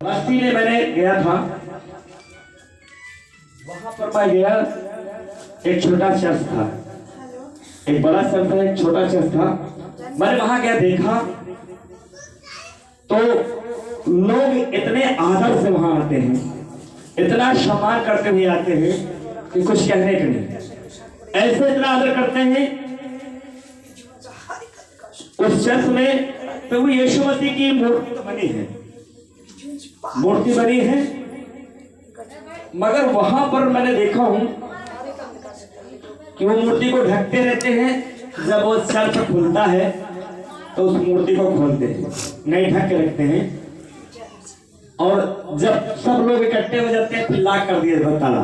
बस्ती में मैंने गया था, वहां पर मैं गया, एक छोटा चर्च था, एक बड़ा चर्च था, एक छोटा चर्च था। मैंने वहां गया, देखा तो लोग इतने आदर से वहां आते हैं, इतना सम्मान करते हुए आते हैं कि कुछ कहने के नहीं। ऐसे इतना आदर करते हैं। उस चर्च में प्रभु यीशु मसीह की मूर्ति तो बनी है, मूर्ति बनी है, मगर वहां पर मैंने देखा हूं कि वो मूर्ति को ढकते रहते हैं। जब वो चर्च खुलता है तो उस मूर्ति को खोलते हैं, नहीं ढक के रखते हैं। और जब सब लोग इकट्ठे हो जाते हैं, फिर लाक कर दिया जाता, ताला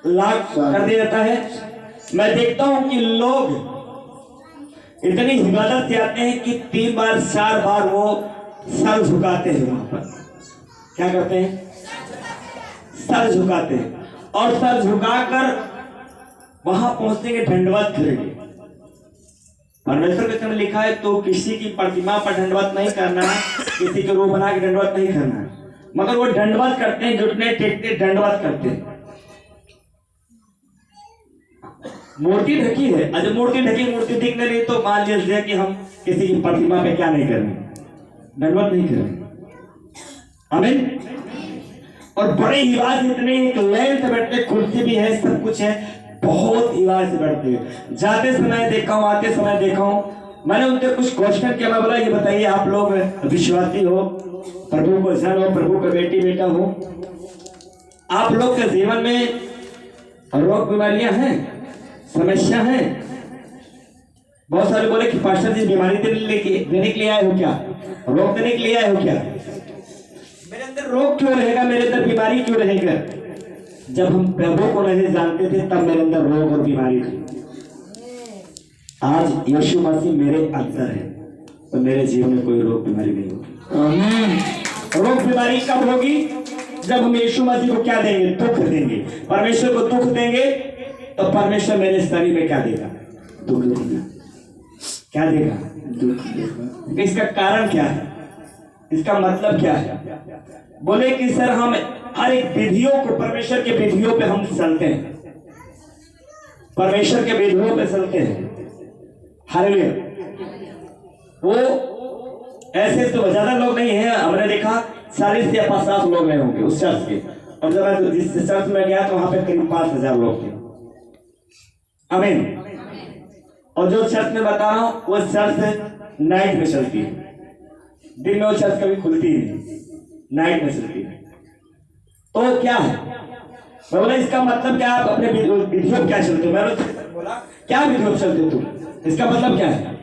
लाक कर दिया जाता है। मैं देखता हूं कि लोग इतनी इबादत से आते हैं कि 3 बार 4 बार वो सर झुकाते हैं। वहां पर क्या करते हैं? सर झुकाते हैं, और सर झुकाकर वहां पहुंचने के दंडवत करेंगे। परमेश्वर के समय लिखा है तो किसी की प्रतिमा पर दंडवत नहीं करना है, किसी के रूप बना के दंडवत नहीं करना है, मगर वो दंडवत करते हैं, घुटने टेकते दंडवत करते हैं। मूर्ति ढकी है, अगर मूर्ति ढकी, मूर्ति दिख नहीं रही तो मान लीजिए कि हम किसी की प्रतिमा पे क्या नहीं कर रहे, दंडवत नहीं कर रहे। आमीन। और बड़े हिवाज इतने लेंथ से बैठते, कुर्सी भी है, सब कुछ है, बहुत हिवाज से बैठते हैं। जाते समय देखा हूं, आते समय देखा हूं। मैंने उनसे कुछ क्वेश्चन किया, मैं बोला ये बताइए आप लोग विश्वासी हो, प्रभु को जन हो, प्रभु का बेटी बेटा हो, आप लोग के जीवन में रोग बीमारियां हैं, समस्या है? बहुत सारे बोले कि पास्टर जी बीमारी देने के लिए आए हो क्या, रोग देने के लिए आए हो क्या? मेरे अंदर रोग क्यों रहेगा, मेरे अंदर बीमारी क्यों रहेगा? जब हम प्रभु को नहीं जानते थे तब मेरे अंदर रोग और बीमारी थी। आज यीशु मसीह मेरे अंदर है तो मेरे जीवन में कोई रोग बीमारी नहीं होगी। रोग बीमारी कब होगी? जब हम यीशु मसीह को क्या देंगे? दुख देंगे। परमेश्वर को दुख देंगे तो परमेश्वर मेरे शरीर में क्या देगा? दुख देगा। क्या देगा? दुख देगा। इसका कारण क्या है? इसका मतलब क्या है? बोले कि सर हम हर एक विधियों को, परमेश्वर के विधियों पे हम चलते हैं, परमेश्वर के विधियों पे चलते हैं। हालेलुया। वो ऐसे तो ज्यादा लोग नहीं है, हमने देखा 40 या 50 लोग रहे होंगे उस चर्च के, और जब मैं जिस चर्च में गया तो वहां पे करीब 5000 लोग थे। आमीन। और जो चर्च में बता रहा हूं वो चर्च नाइट में चलती है, दिन में वो चर्च कभी खुलती नहीं, नाइट में चलती है। तो क्या है? मैं बोला इसका मतलब क्या? आप अपने विधियों क्या चलते हो? मैंने बोला क्या विधियों चलते हो तुम? इसका मतलब क्या है?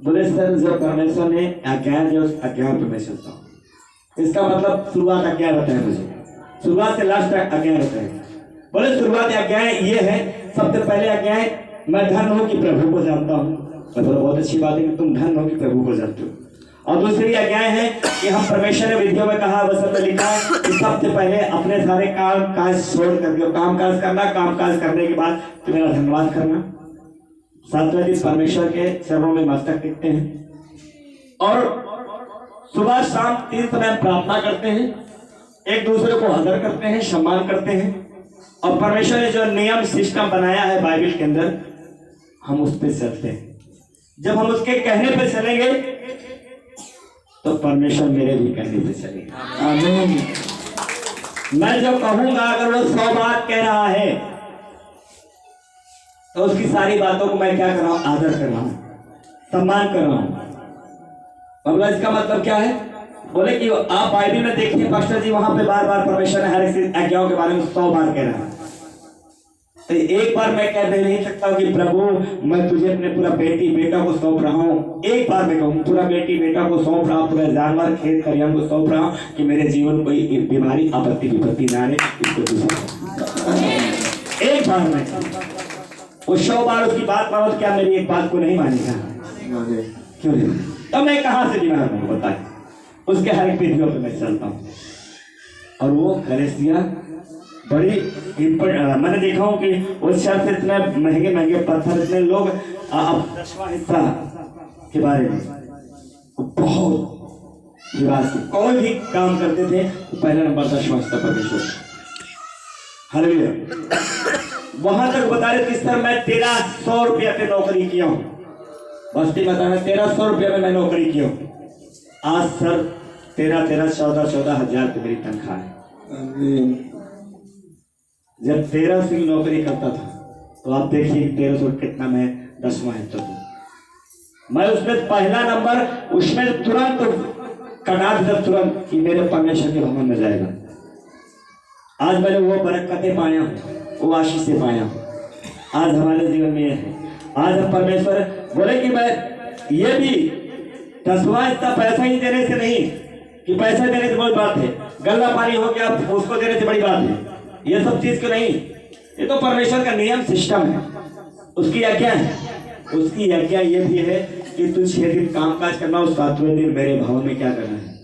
बोले सर जो परमेश्वर ने आज्ञा दी उस आज्ञा पर मैं चलता हूँ। इसका मतलब शुरुआत आज्ञा होता है, मुझे शुरुआत से लास्ट तक आज्ञा होता है। बोले शुरुआत आज्ञाएं ये है, सबसे पहले आज्ञाएं मैं धन हो कि प्रभु को जानता हूँ। मैं बोला बहुत अच्छी बात है कि तुम धन हो कि प्रभु को जानते हो। और दूसरी आज्ञाएं है कि हम परमेश्वर ने विधियों में कहा, वचन में लिखा है कि सबसे पहले अपने सारे काम काज छोड़ करके काम काज करना, काम काज करने के बाद तो मेरा धन्यवाद करना। 7वें दिन परमेश्वर के चरणों में मस्तक टेकते हैं, और सुबह शाम 3 समय प्रार्थना करते हैं, एक दूसरे को आदर करते हैं, सम्मान करते हैं। और परमेश्वर ने जो नियम सिस्टम बनाया है बाइबल के अंदर, हम उस पर चलते हैं। जब हम उसके कहने पर चलेंगे तो परमेश्वर मेरे भी कहने पे चलेगा। आमीन। मैं जो कहूंगा, अगर वो 100 बात कह रहा है तो उसकी सारी बातों को मैं क्या कर रहा हूं? आदर कर रहा हूं, सम्मान कर रहा हूं। बोला इसका मतलब क्या है? बोले कि आप बाइबल में देखिए पास्टर जी, वहां पे बार बार परमेश्वर ने हर एक आज्ञाओं के बारे में 100 बार कह रहा है। तो एक बार मैं कह नहीं सकता कि प्रभु मैं तुझे अपने पूरा बेटी बेटा को सौंप रहा हूँ। एक बार मैं कहूँ पूरा बेटी बेटा को सौंप रहा हूँ, पूरा जानवर खेत खलिहान को सौंप रहा हूँ कि मेरे जीवन कोई बीमारी आपत्ति विपत्ति ना आए, इसको एक बार मैं वो 100 बार उसकी बात मानो, क्या मेरी एक बात को नहीं मानेगा? क्यों नहीं? तो मैं कहाँ से बीमार हूँ बताए? उसके हर एक विधियों पे मैं चलता हूँ। और वो कलेसिया बड़ी मैंने देखा हूँ कि उस शहर से इतने महंगे महंगे पत्थर, इतने लोग 10वां हिस्सा के बारे में बहुत विवाह से कोई भी काम करते थे तो पहला नंबर था समझता परमेश्वर। हालेलुया। वहां तक बता रहे कि सर मैं 1300 रुपया पे नौकरी किया हूँ, बस्ती बताना 1300 रुपया में मैं नौकरी किया हूँ। आज सर 14 हजार की मेरी तनख्वाह है। जब 1300 की नौकरी करता था तो आप देखिए 1300 कितना मैं 10वां हिस्सा दूं। मैं उसमें पहला नंबर उसमें तुरंत कटा दिया तुरंत कि मेरे परमेश्वर के भवन में जाएगा। आज मैंने वो बरकतें पाया हूँ, वो आशीष पाया हूँ। आज हमारे जीवन में ये है। आज हम परमेश्वर बोले कि मैं ये भी 10वां हिस्सा पैसा ही देने से नहीं कि पैसा देने से बड़ी बात है, गल्ला पानी हो गया उसको देने से बड़ी बात है, ये सब चीज क्यों नहीं। ये तो परमेश्वर का नियम सिस्टम है, उसकी आज्ञा है। उसकी आज्ञा ये भी है कि तू 6 दिन काम काज करना, उस 7वें दिन मेरे भवन में क्या करना है,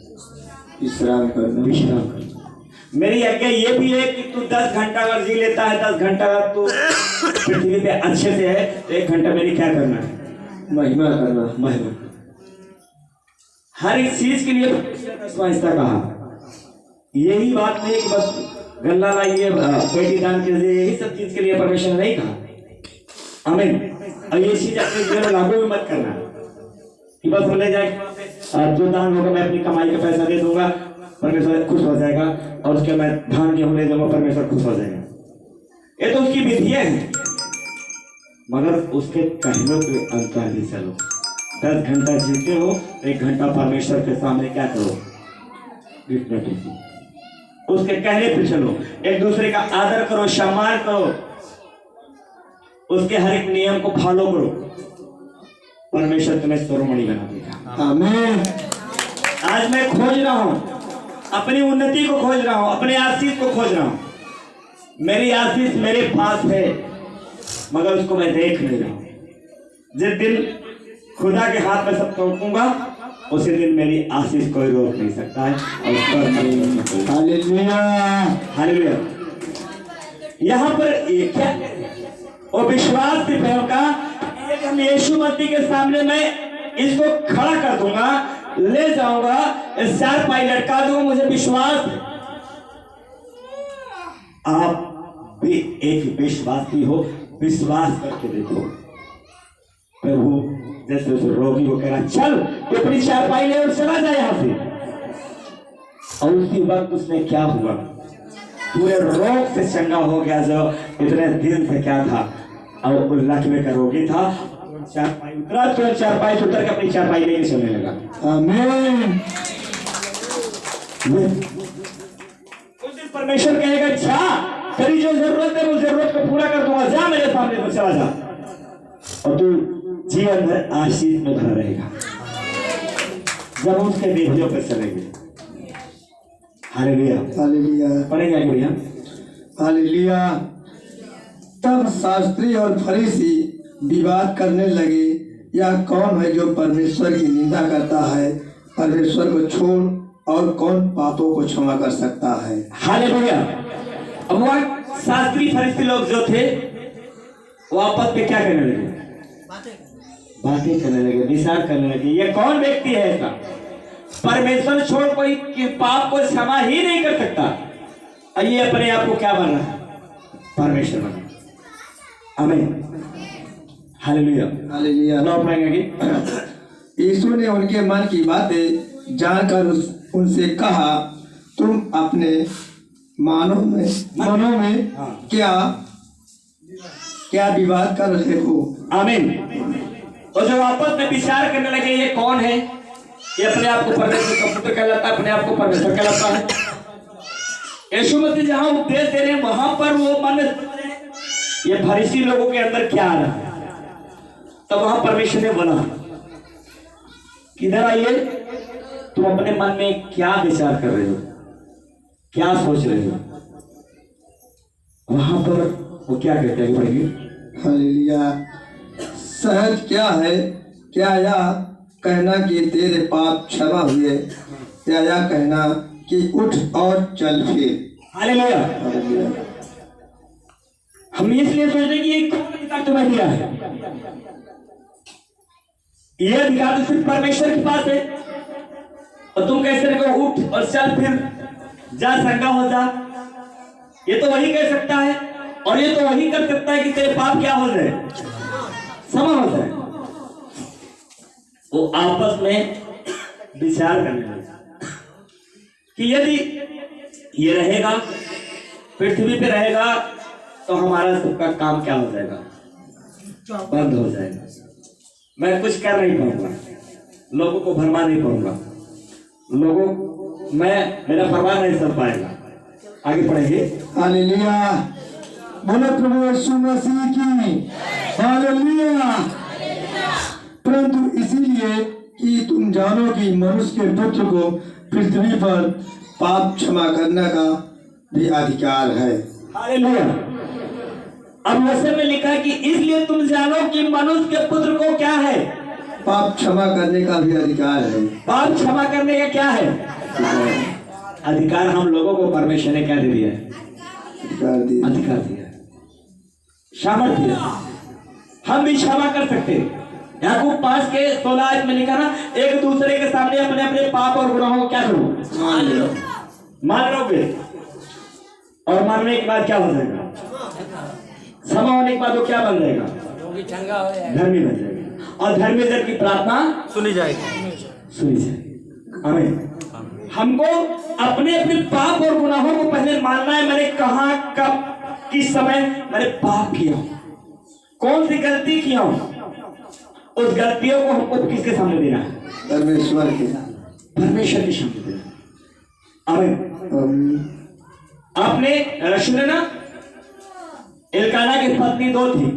विश्राम करना। विश्राम करना। मेरी आज्ञा ये भी है कि तू 10 घंटा अगर जी लेता है, 10 घंटा अगर तू पृथ्वी पे अच्छे से है तो 1 घंटा मेरी क्या करना है, महिमा करना। महिमा हर एक चीज के लिए हिस्सा कहा। यही बात नहीं कि बस गल्ला लाइए पेटी दान कीजिए, यही सब चीज के लिए परमेश्वर ने नहीं कहा। आमीन। और ये चीज अपने जीवन में लागू भी मत करना कि बस ले जाए जो दान होगा मैं अपनी कमाई का पैसा दे दूंगा, परमेश्वर खुश हो जाएगा, और उसके मैं धान गेहूं ले जाऊंगा, परमेश्वर खुश हो जाएगा। ये तो उसकी विधियां हैं, मगर उसके कहने के अंतर भी चलो। 10 घंटा जीते हो, 1 घंटा परमेश्वर के सामने क्या करो, उसके कहने पे चलो, एक दूसरे का आदर करो, सम्मान करो, उसके हर एक नियम को फॉलो करो। परमेश्वर तुम्हें शिरोमणि बना देगा। आमीन। आज मैं खोज रहा हूं, अपनी उन्नति को खोज रहा हूं, अपने आशीष को खोज रहा हूं। मेरी आशीष मेरे पास है, मगर उसको मैं देख नहीं रहा हूं। जिस दिन खुदा के हाथ में सब तोड़ूंगा, उसी दिन मेरी आशीष कोई रोक नहीं सकता है। और हालेलुया, हालेलुया। यहाँ पर ये क्या, और विश्वास की प्रेम का हम यीशु मसीह के सामने मैं इसको खड़ा कर दूंगा, ले जाऊंगा, 4 पाई लटका दूंगा। मुझे विश्वास, आप भी एक विश्वासी हो, विश्वास करके देखो। प्रभु जैसे उस रोगी को कह रहा चल, तो अपनी 4 पाई ले और चला जाए यहाँ से, और उसी वक्त उसने क्या हुआ, पूरे रोग से चंगा हो गया जो इतने दिन से क्या था, और वो लकवे का रोगी था। 4 पाई उतरा, तो 4 पाई उतर के अपनी 4 पाई लेके चलने लगा। आमीन। उस दिन परमेश्वर कहेगा जा, तेरी जो जरूरत है वो जरूरत को पूरा कर दूंगा, जा मेरे सामने तो चला जा, और तू जीवन भर आशीष में भरा रहेगा। जब उसके बेटियों पर चलेंगे। Hallelujah, hallelujah. पढ़ेंगे आगे भैया। हालेलुया। तब शास्त्री और फरीसी विवाद करने लगे, यह कौन है जो परमेश्वर की निंदा करता है, परमेश्वर को छोड़ और कौन पापों को क्षमा कर सकता है। हालेलुया। अब वह शास्त्री फरीसी लोग जो थे वो आपस में क्या करने लगे, बातें करने लगे, विचार करने लगे, ये कौन व्यक्ति है ऐसा, परमेश्वर छोड़ कोई पाप को क्षमा ही नहीं कर सकता, और ये अपने आप को क्या बन रहा है, परमेश्वर बन रहा है। आमीन, हालेलुया, हालेलुया। लो पढ़ेंगे कि यीशु ने उनके मन की बातें जानकर उनसे कहा, तुम अपने मनों में क्या विवाद कर रहे हो। आमीन। और जब आपस में विचार करने लगे ये कौन है, ये अपने आप को परमेश्वर का पुत्र कहलाता है, अपने आप को परमेश्वर कहलाता है। यीशु मसीह जहां उपदेश दे रहे हैं वहां पर वो मन, ये फरीसी लोगों के अंदर क्या आ रहा है, तब वहां परमेश्वर ने बोला किधर आइए, तुम अपने मन में क्या विचार कर रहे हो, क्या सोच रहे हो। वहां पर वो क्या कहते हैं, पढ़ेंगे। हालेलुया। सहज क्या है, क्या यह कहना कि तेरे पाप क्षमा हुए, या यह कहना कि उठ और चल फिर। हालेलुया। हम इसलिए सोचते हैं कि ये कौन अधिकार तुम्हें दिया है, ये अधिकार तो सिर्फ परमेश्वर के पास है। और तुम कैसे रखो उठ और चल फिर जा संगा हो जा, ये तो वही कह सकता है और ये तो वही कर सकता है कि तेरे पाप क्या हो जाए, क्षमा हो जाए। वो आपस में विचार करने लगे कि यदि ये रहेगा पृथ्वी पे रहेगा तो हमारा सबका काम क्या हो जाएगा, बंद हो जाएगा। मैं कुछ कर नहीं पाऊंगा, लोगों को भरमा नहीं पाऊंगा, मेरा परवाह नहीं चल पाएगा। आगे पढ़ेंगे। हालेलुया, बोलो प्रभु यीशु मसीह की हालेलुया। परंतु इसीलिए कि तुम जानो कि मनुष्य के पुत्र को पृथ्वी पर पाप क्षमा करने का भी अधिकार है। हालेलुया। अब वचन में लिखा है कि इसलिए तुम जानो कि मनुष्य के पुत्र को क्या है, पाप क्षमा करने का भी अधिकार है। पाप क्षमा करने का क्या है अधिकार। हम लोगों को परमेश्वर ने क्या दे दिया है, अधिकार दिया, सामर्थ्य दिया। हम भी क्षमा कर सकते हैं। याकूब 5:16 में लिखा ना, एक दूसरे के सामने अपने अपने पाप और गुनाहों को क्या करो, मान लोगे और मानने के बाद क्या हो जाएगा, क्षमा होने के बाद वो क्या बन जाएगा, धर्मी बन जाएगा और धर्मी जन की प्रार्थना सुनी जाएगी। आमीन। हमको अपने अपने पाप और गुनाहों को पहले मानना है। मैंने कहां कब किस समय मैंने पाप किया, कौन सी गलती किया, उस गलतियों को हमको किसके सामने देना है, परमेश्वर के सामने देना। आमीन। आपने सुने ना, एलकाना की पत्नी 2 थी,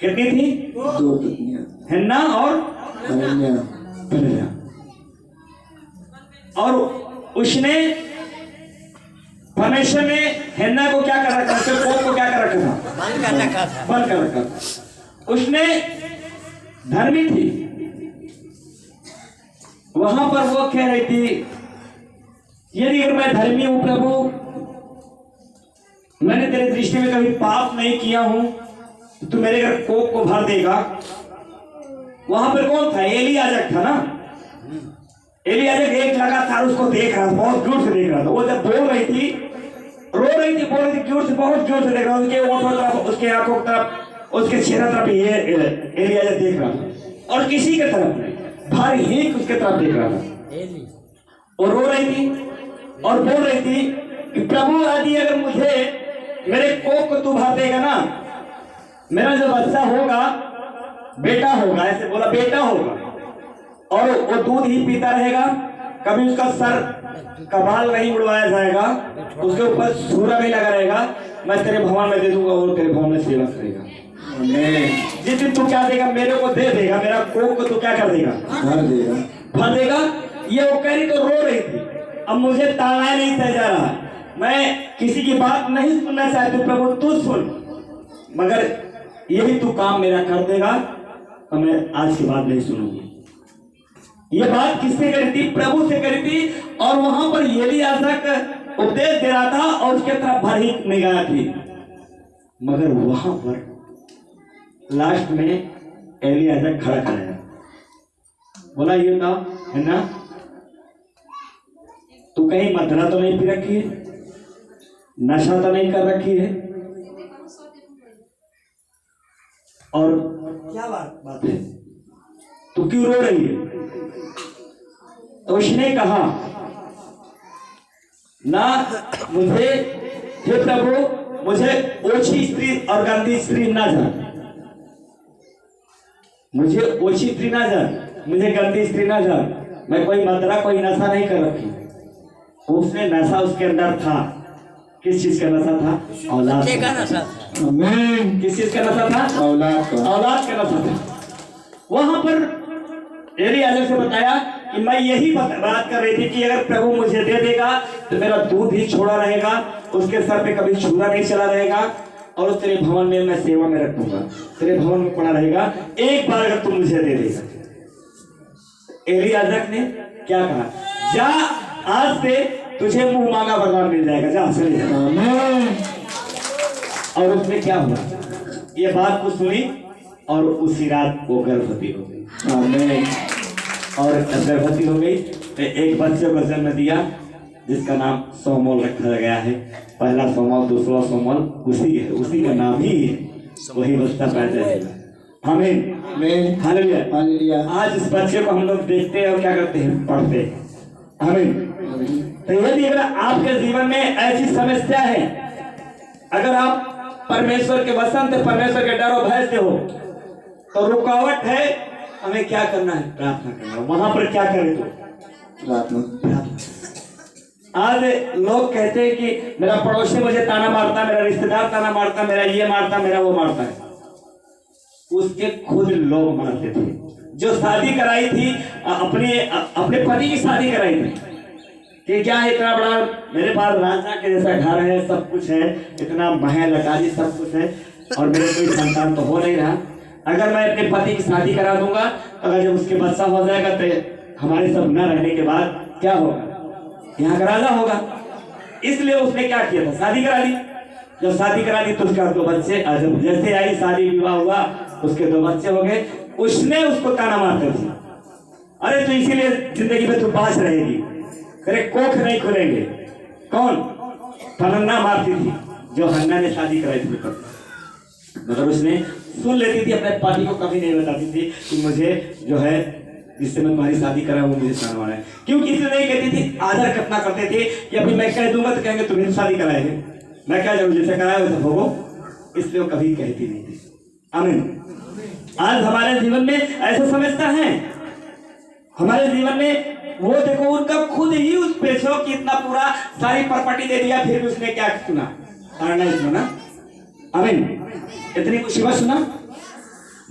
कितनी थी, 2 पत्नियां, हन्ना और पनिन्या। और उसने परमेश्वर ने हन्ना को क्या कर रखा, उसके कोप को क्या कर रखा था, बंद कर रखा था। उसने धर्मी थी, वहां पर वो कह रही थी यदि अगर मैं धर्मी हूं प्रभु, मैंने तेरे दृष्टि में कभी पाप नहीं किया हूं, तो तू मेरे घर कोप को भर देगा। वहां पर कौन था, एली याजक था ना। एली याजक एक लगातार उसको देख रहा था, बहुत जोर से देख रहा था। वो जब बोल रही थी, रो रही थी, बोल रही थी, जोर से, बहुत जोर से देख रहा था। उसके ओठों तरफ, उसके आंखों की तरफ, उसके चेहरे तरफ ये एली याजक देख रहा था और किसी के तरफ नहीं, भारी ही उसके तरफ देख रहा था। और रो रही थी और बोल रही थी कि प्रभु यदि अगर मुझे मेरे कोप को तू भर देगा ना, मेरा जो बच्चा होगा बेटा होगा, ऐसे बोला, बेटा होगा, और वो दूध ही पीता रहेगा, कभी उसका सर का बाल नहीं उड़वाया जाएगा, उसके ऊपर सूरा नहीं लगा रहेगा, मैं तेरे भवन में दे दूंगा और तेरे भवन में सेवा करेगा। जिस दिन तू क्या देगा, मेरे को दे देगा, मेरा कोप को तू क्या कर देगा, भर देगा। ये वो कह रही तो रो रही थी। अब मुझे ताना नहीं सह जा रहा, मैं किसी की बात नहीं सुनना चाहती, प्रभु तू सुन, मगर यही तू काम मेरा कर देगा तो मैं आज के बाद नहीं सुनूंगी। ये बात किससे करी थी, प्रभु से करी थी। और वहां पर एली याजक उपदेश दे रहा था और उसके तरफ भरी निगाह थी, मगर वहां पर लास्ट में एली याजक खड़ा कराया, बोला ये था है ना, तू कहीं मदरा तो नहीं पी रखी है, नशा तो नहीं कर रखी है, और क्या बात है, तू क्यों रो रही है। तो उसने कहा ना, मुझे, हे प्रभु, मुझे ओछी स्त्री और गंदी स्त्री ना जान, मुझे ओछी स्त्री ना जान, मुझे गंदी स्त्री ना जान, मैं कोई मदरा कोई नशा नहीं कर रखी। उसने नशा उसके अंदर था, किस चीज का नशा था, औलाद का नशा था। आमीन। किस चीज का नशा था, औलाद का नशा था। वहां पर एली याजक से बताया कि मैं यही बात कर रही थी कि अगर प्रभु मुझे दे देगा तो मेरा दूध ही छोड़ा रहेगा, उसके सर पे कभी छुरा नहीं चला रहेगा, और तेरे भवन में मैं सेवा में रखूंगा, तेरे भवन में पड़ा रहेगा, एक बार अगर तुम मुझे दे देगा। एली याजक ने क्या कहा, जा, आज से तुझे मुंह मांगा वरदान मिल जाएगा, जा चले जा। और उसमें क्या हुआ, ये बात को सुनी और उसी रात वो गर्भवती हो गई। आमीन। और गर्भवती हो गई तो एक बच्चे को जन्म दिया जिसका नाम सोमल रखा गया है। पहला सोमल, दूसरा सोमल, उसी का नाम ही वही बच्चा पैदा हुआ। आमीन, हालेलुया। आज इस बच्चे को हम लोग देखते हैं और क्या करते हैं, पढ़ते हैं। आमीन। तो यदि अगर आपके जीवन में ऐसी समस्या है, अगर आप परमेश्वर के वचन से, परमेश्वर के डर और भय से हो, तो रुकावट है, हमें क्या करना है, प्रार्थना करना। वहां पर क्या करें, तो प्रार्थना। आज लोग कहते हैं कि मेरा पड़ोसी मुझे ताना मारता, मेरा रिश्तेदार ताना मारता, मेरा ये मारता, मेरा वो मारता है। उसके खुद लोग मारते थे। जो शादी कराई थी, अपने पति की शादी कराई थी कि क्या इतना बड़ा मेरे पास राजा के जैसा घर है, सब कुछ है, इतना महल अटारी सब कुछ है, और मेरे कोई संतान तो हो नहीं रहा। अगर मैं अपने पति की शादी करा दूंगा, अगर जब उसके बच्चा हो जाएगा तो हमारे सब न रहने के बाद क्या होगा, यहाँ का राजा होगा। इसलिए उसने क्या किया था, शादी करा दी। जब शादी करा दी तो उसका 2 बच्चे, जब जैसे आई शादी विवाह हुआ, उसके 2 बच्चे हो गए। उसने उसको ताना मारते थे, अरे तो इसीलिए जिंदगी में तू पास रहेगी, अरे कोख नहीं खुलेंगे। कौन? तमन्ना मारती थी, जो हन्ना ने शादी कराई थी। मगर उसने सुन लेती थी, अपने पति को कभी नहीं बताती थी कि मुझे जो है जिससे मैं तुम्हारी शादी करा वो मुझे ताना मारा है। क्योंकि इसलिए नहीं कहती थी, आदर कितना करते थे कि अभी मैं कह दूंगा तो कहेंगे तुम्हें शादी कराए है, मैं क्या जरूर जैसे कराया वैसे भोगो, इसलिए वो कभी कहती नहीं थी। आमीन। आज हमारे जीवन में ऐसे समझता है, हमारे जीवन में वो देखो, उनका खुद ही उस पेशों की इतना पूरा सारी प्रॉपर्टी दे दिया, फिर भी उसने क्या सुना, ताना नहीं सुना। आमीन। इतनी कुछ बात सुना,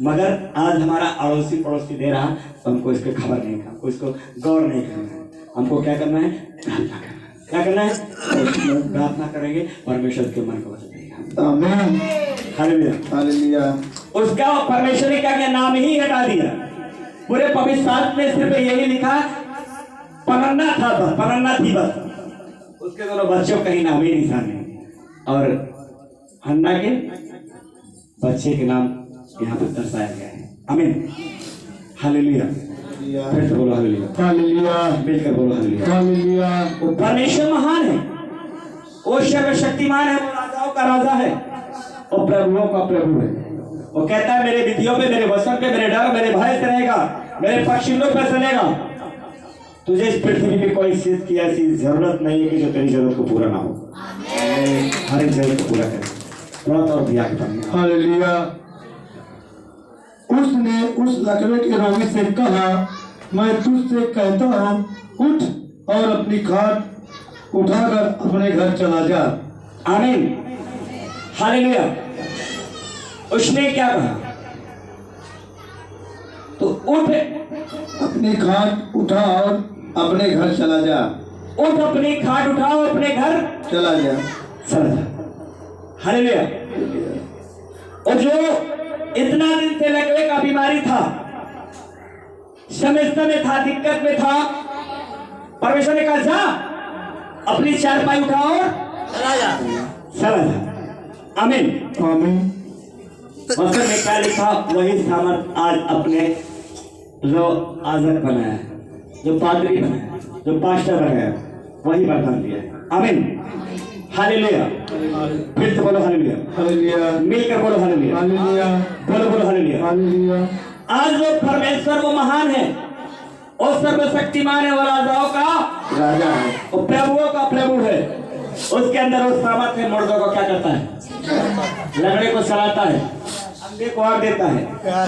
मगर आज हमारा अड़ोसी पड़ोसी दे रहा तो हमको इसके खबर नहीं, हमको इसको गौर नहीं करना है। हमको क्या करना है, प्रार्थना करना है। क्या करना है, प्रार्थना करेंगे, परमेश्वर के मन को बदल देगा। आमीन, हालेलुया। उसका परमेश्वर ने क्या किया, नाम ही हटा दिया। पूरे पवित्र शास्त्र में सिर्फ यही लिखा, पनन्ना था बस, पनन्ना थी बस। उसके दोनों बच्चों का ही नाम ही निशान नहीं, और हन्ना के बच्चे के नाम यहाँ पर दर्शाया गया है। आमीन, हालेलुया। फिर से बोलो हालेलुया, हालेलुया, मिलकर बोलो हालेलुया, हालेलुया। वो परमेश्वर महान है, वो सर्वशक्तिमान है, वो राजाओं का राजा है, वो प्रभुओं का प्रभु है। वो कहता है मेरे विधियों पे, मेरे वचन पे, मेरे डर, मेरे भय से रहेगा, मेरे पक्षियों पर चलेगा। तुझे इस पृथ्वी पे कोई चीज की ऐसी जरूरत नहीं है कि जो तेरी जरूरत को पूरा ना हो। हर एक जरूरत को पूरा करे। थोड़ा और दिया के हालेलुया। उसने उस लकवे के रोगी से कहा, मैं तुझसे कहता हूँ, उठ और अपनी खाट उठाकर अपने घर चला जा। आमीन, हालेलुया। उसने क्या कहा, तो उठ, अपनी खाट उठा और अपने घर चला जा। उठ, अपनी खाट उठाओ, अपने घर चला जा, चला जा। हालेलुया। और जो इतना दिन से लकवे का बीमारी था, समस्या में था, दिक्कत में था, परमेश्वर ने कहा जा, अपनी चारपाई उठाओ और चला जा, चला जा। आमीन, आमीन। वचन में क्या लिखा, वही सामर्थ आज अपने जो आजर बनाया है, जो पादरी बनाया, जो पास्टर बनाया, वही वरदान दिया है। आमीन, हालेलुया। फिर से बोलो हालेलुया, हालेलुया। मिलकर बोलो हालेलुया, हालेलुया, बोलो बोलो हालेलुया। हालेलुया। आज जो परमेश्वर वो महान है, वो सर्वशक्तिमान है, वो राजाओं का राजा है, वो प्रभुओं का प्रभु है। उसके अंदर वो सामर्थ है, मुर्दों को क्या करता है, लंगड़े को चलाता है, अंधे को आग देता है,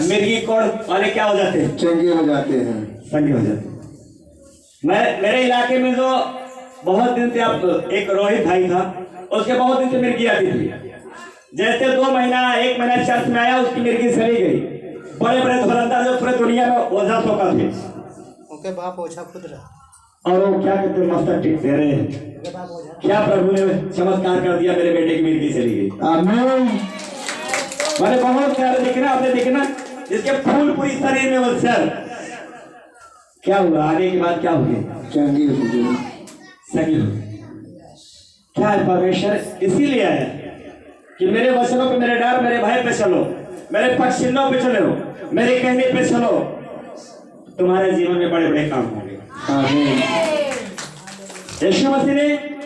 मिर्गी कोड़ वाले क्या हो जाते हैं, चंगे हो जाते हैं, संगे हो जाते हैं। मेरे इलाके में जो बहुत दिन से अब एक रोहित भाई था, उसके बहुत दिन से मिर्गी आती थी। जैसे 2 महीना 1 महीना चर्च में आया, उसकी मिर्गी चली गई। बड़े बड़े धुरंधर जो पूरे दुनिया में ओझा सोका थे, उनके बाप ओझा खुद रहा, और वो क्या कहते हैं, मस्तक टिक दे रहे हैं। क्या प्रभु ने चमत्कार कर दिया, मेरे बेटे की मिर्गी चली गई। आमीन। मैंने बहुत प्यारे दिखना, आपने दिखना, जिसके फूल पूरी शरीर में, वो सर क्या हुआ, आने के बाद क्या हो गया, चंगी हो गई, सही हो गई। क्या है, परमेश्वर इसीलिए आया कि मेरे वचनों पे, मेरे डर, मेरे भय पे चलो, मेरे पक्षियों पे चलो, मेरे कहने पे चलो, तुम्हारे जीवन में बड़े बड़े काम होंगे। आमीन। यीशु मसीह ने